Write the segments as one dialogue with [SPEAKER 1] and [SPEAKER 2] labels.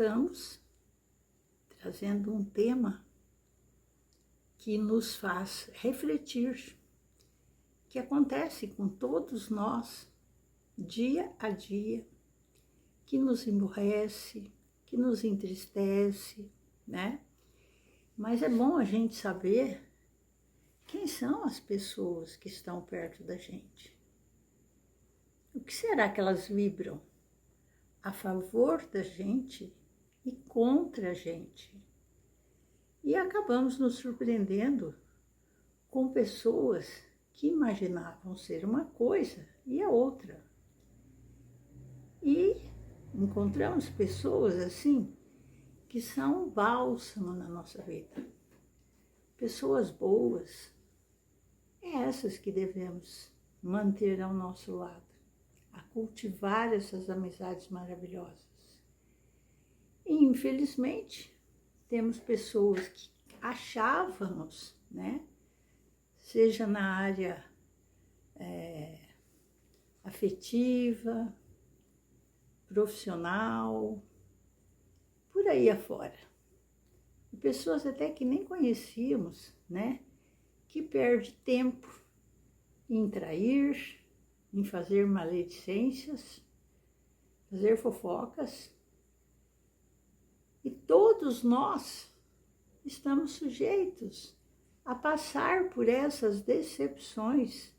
[SPEAKER 1] voltamos trazendo um tema que nos faz refletir, que acontece com todos nós, dia a dia, que nos emburrece, que nos entristece, né? Mas é bom a gente saber quem são as pessoas que estão perto da gente. O que será que elas vibram a favor da gente e contra a gente? E acabamos nos surpreendendo com pessoas que imaginavam ser uma coisa e a outra. E encontramos pessoas assim que são um bálsamo na nossa vida. Pessoas boas, é essas que devemos manter ao nosso lado, a cultivar essas amizades maravilhosas. E, infelizmente, temos pessoas que achávamos, né, seja na área afetiva, profissional, por aí afora. E pessoas até que nem conhecíamos, né, que perde tempo em trair, em fazer maledicências, fazer fofocas. E todos nós estamos sujeitos a passar por essas decepções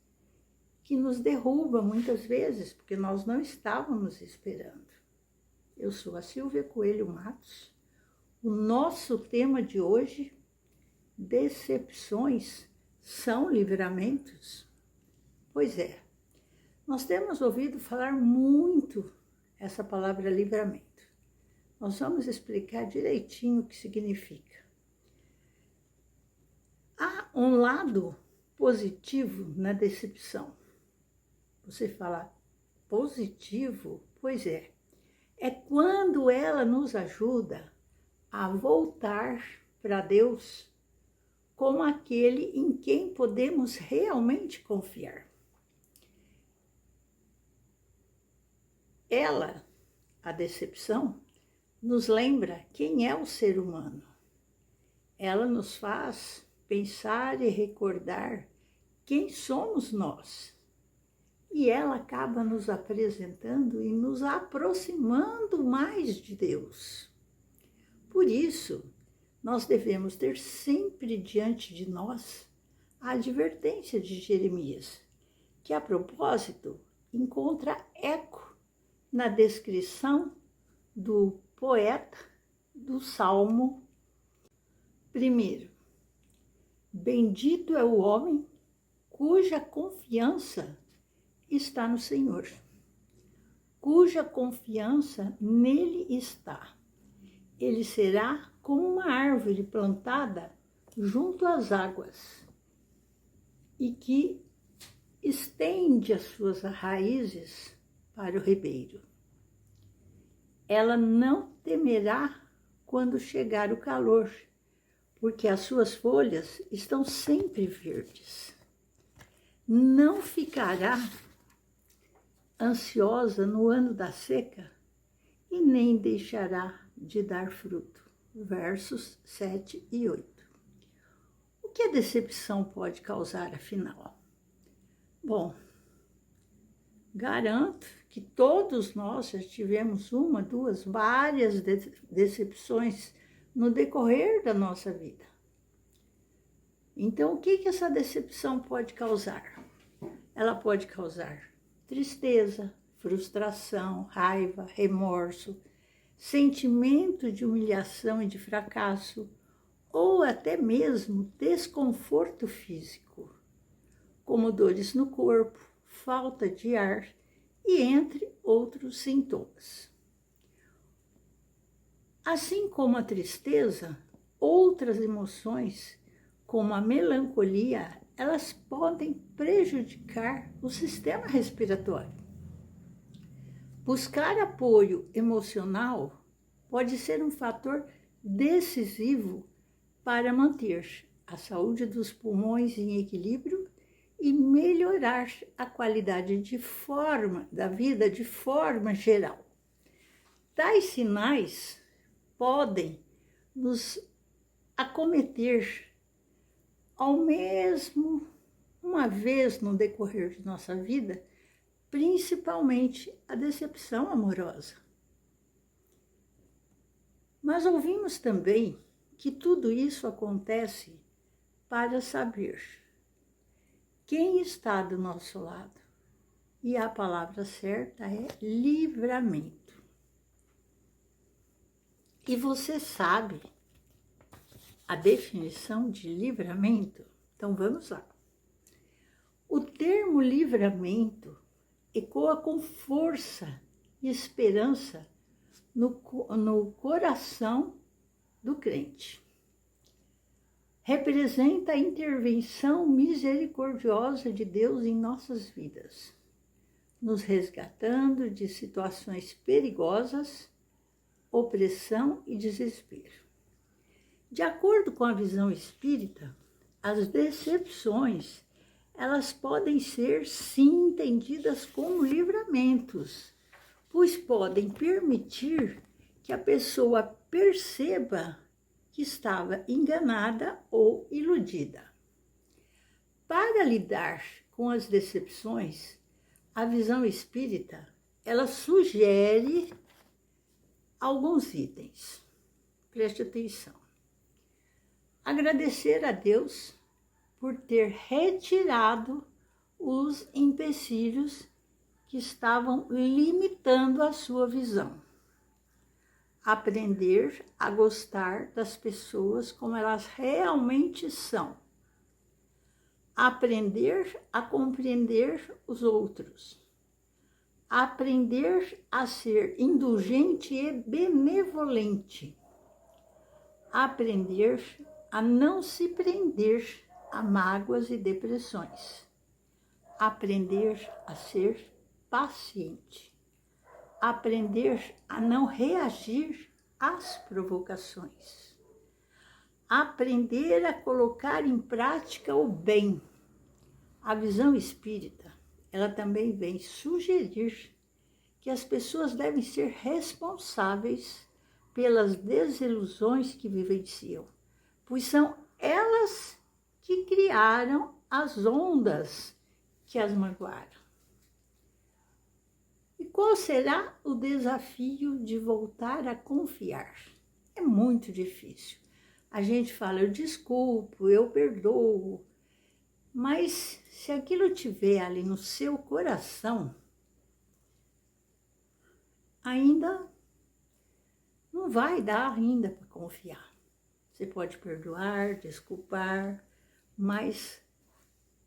[SPEAKER 1] que nos derrubam muitas vezes, porque nós não estávamos esperando. Eu sou a Silvia Coelho Matos. O nosso tema de hoje, decepções são livramentos? Pois é, nós temos ouvido falar muito essa palavra livramento. Nós vamos explicar direitinho o que significa. Há um lado positivo na decepção. Você fala positivo? Pois é. É quando ela nos ajuda a voltar para Deus como aquele em quem podemos realmente confiar. Ela, a decepção, nos lembra quem é o ser humano. Ela nos faz pensar e recordar quem somos nós. E ela acaba nos apresentando e nos aproximando mais de Deus. Por isso, nós devemos ter sempre diante de nós a advertência de Jeremias, que a propósito encontra eco na descrição do poeta do Salmo 1. Bendito é o homem cuja confiança está no Senhor, cuja confiança nele está. Ele será como uma árvore plantada junto às águas e que estende as suas raízes para o ribeiro. Ela não temerá quando chegar o calor, porque as suas folhas estão sempre verdes. Não ficará ansiosa no ano da seca e nem deixará de dar fruto. Versos 7 e 8. O que a decepção pode causar, afinal? Bom, garanto que todos nós já tivemos uma, duas, várias decepções no decorrer da nossa vida. Então, o que essa decepção pode causar? Ela pode causar tristeza, frustração, raiva, remorso, sentimento de humilhação e de fracasso, ou até mesmo desconforto físico, como dores no corpo, falta de ar e entre outros sintomas. Assim como a tristeza, outras emoções, como a melancolia, elas podem prejudicar o sistema respiratório. Buscar apoio emocional pode ser um fator decisivo para manter a saúde dos pulmões em equilíbrio e melhorar a qualidade da vida de forma geral. Tais sinais podem nos acometer ao mesmo uma vez no decorrer de nossa vida, principalmente a decepção amorosa. Mas ouvimos também que tudo isso acontece para saber quem está do nosso lado. E a palavra certa é livramento. E você sabe a definição de livramento? Então vamos lá. O termo livramento ecoa com força e esperança no coração do crente. Representa a intervenção misericordiosa de Deus em nossas vidas, nos resgatando de situações perigosas, opressão e desespero. De acordo com a visão espírita, as decepções, elas podem ser sim entendidas como livramentos, pois podem permitir que a pessoa perceba que estava enganada ou iludida. Para lidar com as decepções, a visão espírita, ela sugere alguns itens. Preste atenção. Agradecer a Deus por ter retirado os empecilhos que estavam limitando a sua visão. Aprender a gostar das pessoas como elas realmente são. Aprender a compreender os outros. Aprender a ser indulgente e benevolente. Aprender a não se prender a mágoas e depressões. Aprender a ser paciente. Aprender a não reagir às provocações. Aprender a colocar em prática o bem. A visão espírita, ela também vem sugerir que as pessoas devem ser responsáveis pelas desilusões que vivenciam, pois são elas que criaram as ondas que as magoaram. E qual será o desafio de voltar a confiar? É muito difícil. A gente fala, eu desculpo, eu perdoo, mas se aquilo estiver ali no seu coração, ainda não vai dar ainda para confiar. Você pode perdoar, desculpar, mas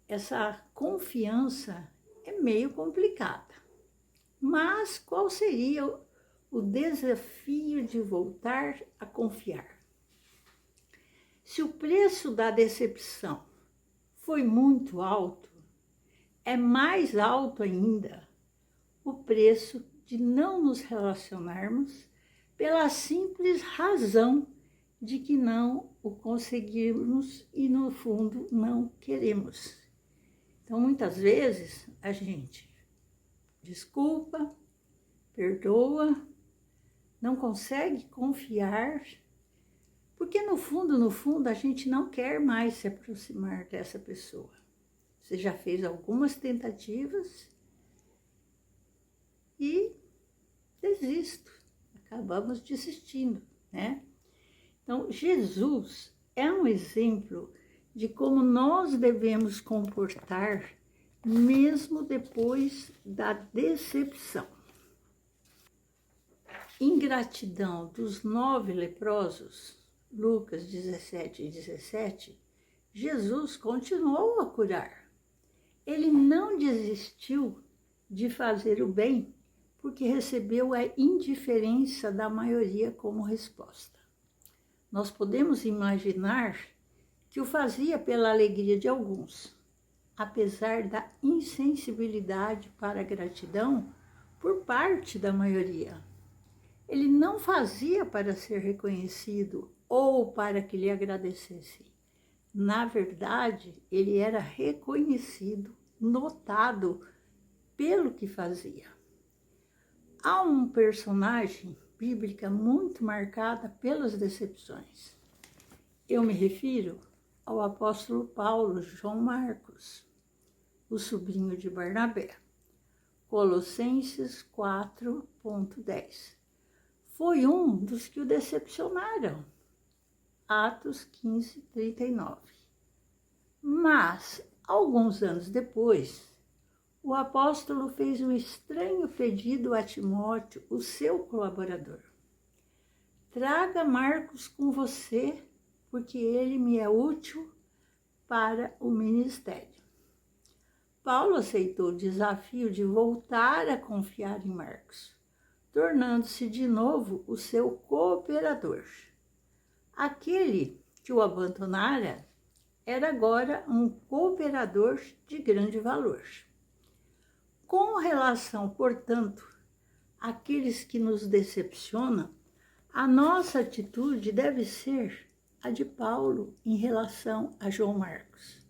[SPEAKER 1] essa confiança é meio complicada. Mas qual seria o desafio de voltar a confiar? Se o preço da decepção foi muito alto, é mais alto ainda o preço de não nos relacionarmos pela simples razão de que não o conseguimos e, no fundo, não queremos. Então, muitas vezes, a gente desculpa, perdoa, não consegue confiar, porque no fundo, a gente não quer mais se aproximar dessa pessoa. Você já fez algumas tentativas e desisto, acabamos desistindo, né? Então, Jesus é um exemplo de como nós devemos comportar mesmo depois da decepção. Ingratidão dos 9 leprosos, Lucas 17:17, Jesus continuou a curar. Ele não desistiu de fazer o bem, porque recebeu a indiferença da maioria como resposta. Nós podemos imaginar que o fazia pela alegria de alguns, apesar da insensibilidade para a gratidão por parte da maioria. Ele não fazia para ser reconhecido ou para que lhe agradecessem. Na verdade, ele era reconhecido, notado pelo que fazia. Há um personagem bíblica muito marcada pelas decepções. Eu me refiro ao apóstolo Paulo, João Marcos, o sobrinho de Barnabé. Colossenses 4:10. Foi um dos que o decepcionaram. Atos 15:39. Mas, alguns anos depois, o apóstolo fez um estranho pedido a Timóteo, o seu colaborador. Traga Marcos com você, porque ele me é útil para o ministério. Paulo aceitou o desafio de voltar a confiar em Marcos, tornando-se de novo o seu cooperador. Aquele que o abandonara era agora um cooperador de grande valor. Com relação, portanto, àqueles que nos decepcionam, a nossa atitude deve ser a de Paulo em relação a João Marcos.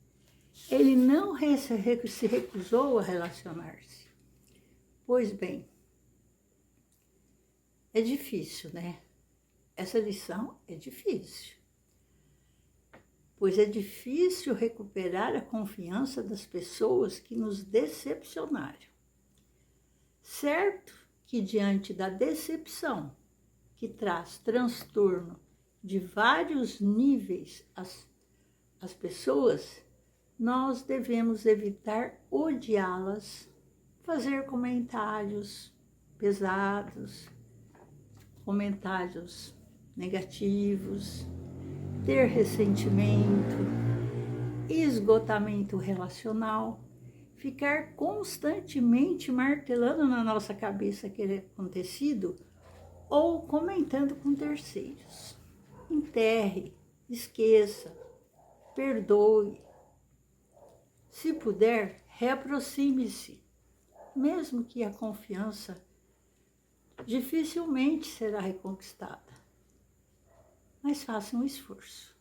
[SPEAKER 1] Ele não se recusou a relacionar-se. Pois bem, é difícil, né? Essa lição é difícil. Pois é difícil recuperar a confiança das pessoas que nos decepcionaram. Certo que diante da decepção, que traz transtorno de vários níveis às pessoas, nós devemos evitar odiá-las, fazer comentários pesados, comentários negativos, ter ressentimento, esgotamento relacional, ficar constantemente martelando na nossa cabeça aquele acontecido ou comentando com terceiros. Enterre, esqueça, perdoe. Se puder, reaproxime-se, mesmo que a confiança dificilmente será reconquistada. Mas faça um esforço.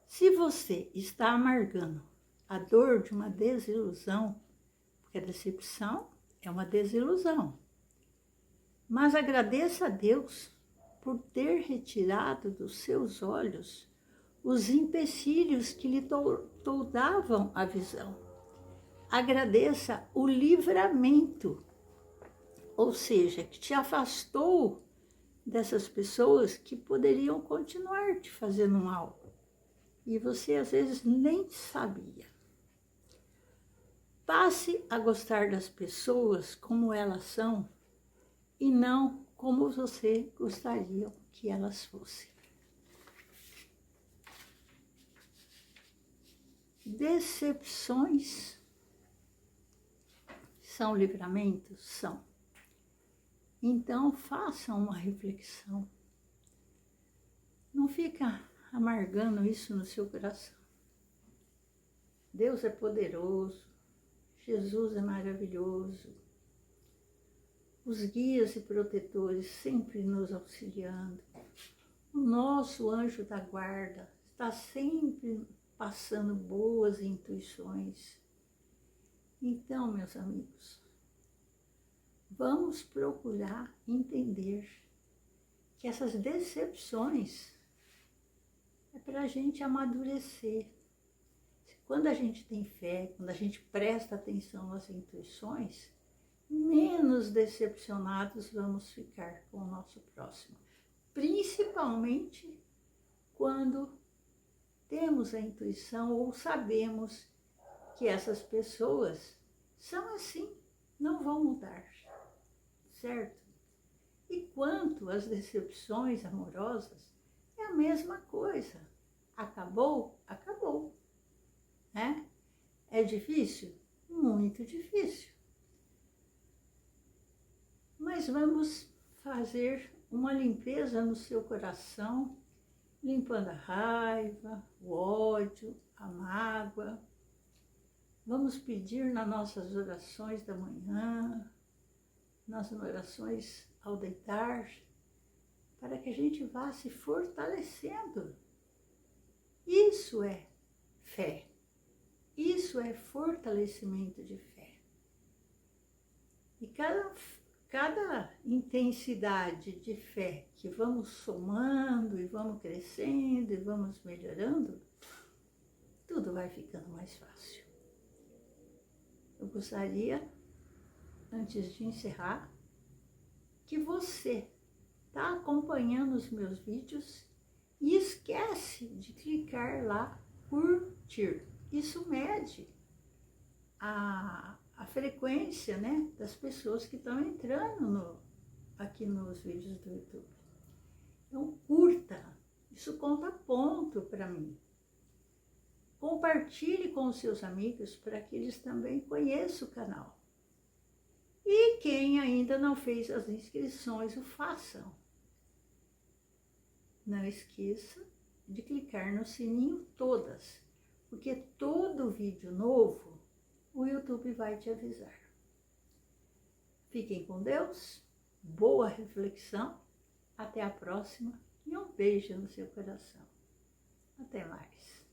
[SPEAKER 1] Se você está amargando a dor de uma desilusão, porque a decepção é uma desilusão, mas agradeça a Deus por ter retirado dos seus olhos os empecilhos que lhe toldavam a visão. Agradeça o livramento, ou seja, que te afastou dessas pessoas que poderiam continuar te fazendo mal. E você às vezes nem sabia. Passe a gostar das pessoas como elas são e não como você gostaria que elas fossem. Decepções são livramentos? São. Então, faça uma reflexão. Não fica amargando isso no seu coração. Deus é poderoso, Jesus é maravilhoso, os guias e protetores sempre nos auxiliando. O nosso anjo da guarda está sempre passando boas intuições. Então, meus amigos, vamos procurar entender que essas decepções é para a gente amadurecer. Quando a gente tem fé, quando a gente presta atenção às intuições, menos decepcionados vamos ficar com o nosso próximo. Principalmente quando temos a intuição ou sabemos que essas pessoas são assim, não vão mudar, certo? E quanto às decepções amorosas, é a mesma coisa. Acabou? Acabou. Né? É difícil? Muito difícil. Mas vamos fazer uma limpeza no seu coração, limpando a raiva, o ódio, a mágoa. Vamos pedir nas nossas orações da manhã, nas orações ao deitar, para que a gente vá se fortalecendo. Isso é fé. Isso é fortalecimento de fé. E cada intensidade de fé que vamos somando e vamos crescendo e vamos melhorando, tudo vai ficando mais fácil. Eu gostaria, antes de encerrar, que você está acompanhando os meus vídeos e esquece de clicar lá, curtir. Isso mede a frequência, né, das pessoas que estão entrando aqui nos vídeos do YouTube. Então, curta. Isso conta ponto para mim. Compartilhe com os seus amigos para que eles também conheçam o canal. E quem ainda não fez as inscrições, o façam. Não esqueça de clicar no sininho todas, porque todo vídeo novo o YouTube vai te avisar. Fiquem com Deus, boa reflexão, até a próxima e um beijo no seu coração. Até mais.